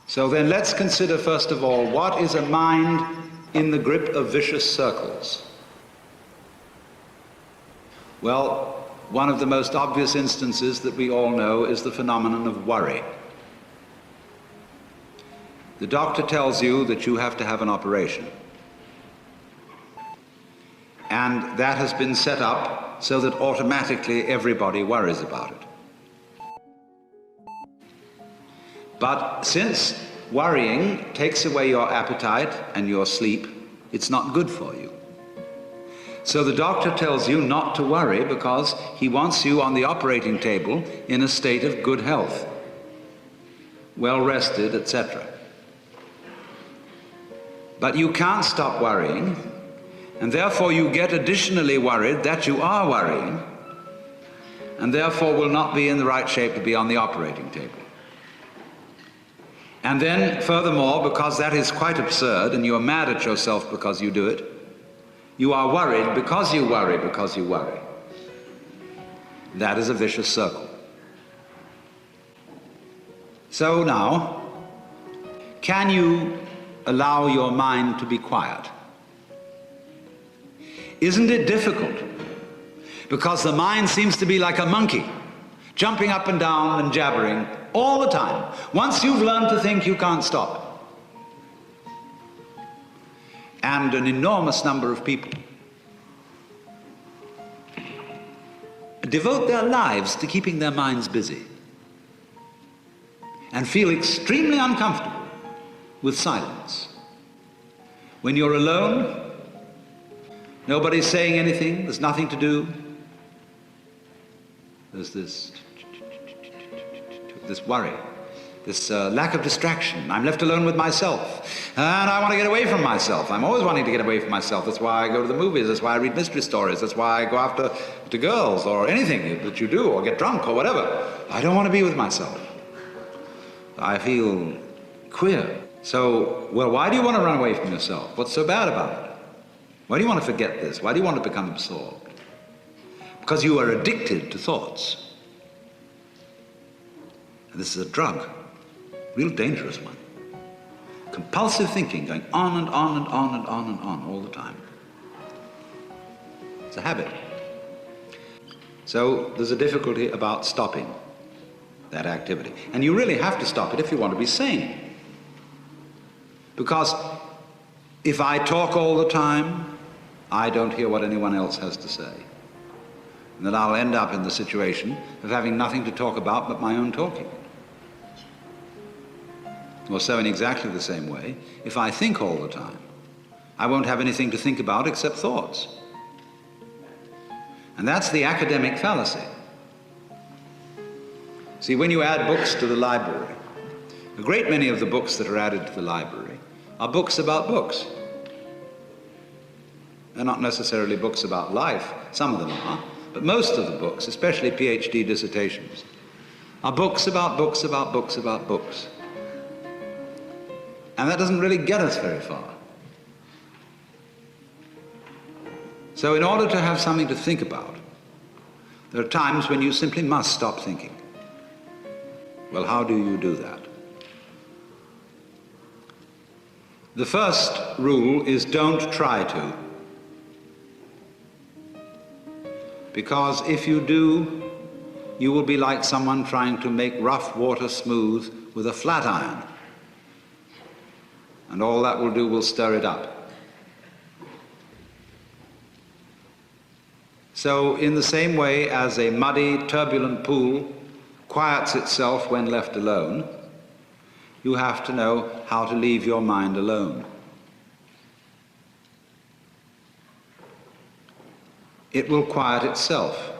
So then let's consider first of all, what is a mind in the grip of vicious circles? Well, one of the most obvious instances that we all know is the phenomenon of worry. The doctor tells you that you have to have an operation. And that has been set up so that automatically everybody worries about it. But since worrying takes away your appetite and your sleep, it's not good for you. So the doctor tells you not to worry because he wants you on the operating table in a state of good health, well rested, etc. But you can't stop worrying, and therefore you get additionally worried that you are worrying, and therefore will not be in the right shape to be on the operating table. And then, furthermore, because that is quite absurd and you are mad at yourself because you do it, you are worried because you worry because you worry. That is a vicious circle. So now, can you allow your mind to be quiet? Isn't it difficult? Because the mind seems to be like a monkey, jumping up and down and jabbering all the time. Once you've learned to think, you can't stop. And an enormous number of people devote their lives to keeping their minds busy and feel extremely uncomfortable with silence. When you're alone, nobody's saying anything, there's nothing to do. There's this worry, this lack of distraction. I'm left alone with myself, and I want to get away from myself. I'm always wanting to get away from myself. That's why I go to the movies, that's why I read mystery stories, that's why I go after girls, or anything that you do, or get drunk, or whatever. I don't want to be with myself. I feel queer. So, well, why do you want to run away from yourself? What's so bad about it? Why do you want to forget this? Why do you want to become absorbed? Because you are addicted to thoughts. And this is a drug, a real dangerous one. Compulsive thinking, going on and on and on and on and on all the time. It's a habit. So there's a difficulty about stopping that activity. And you really have to stop it if you want to be sane. Because if I talk all the time, I don't hear what anyone else has to say. And then I'll end up in the situation of having nothing to talk about but my own talking. Or so in exactly the same way, if I think all the time, I won't have anything to think about except thoughts. And that's the academic fallacy. See, when you add books to the library, a great many of the books that are added to the library are books about books. They're not necessarily books about life, some of them are, but most of the books, especially PhD dissertations, are books about books about books about books. And that doesn't really get us very far. So in order to have something to think about, there are times when you simply must stop thinking. Well, how do you do that? The first rule is don't try to. Because if you do, you will be like someone trying to make rough water smooth with a flat iron. And all that will do will stir it up. So in the same way as a muddy, turbulent pool quiets itself when left alone, you have to know how to leave your mind alone. It will quiet itself.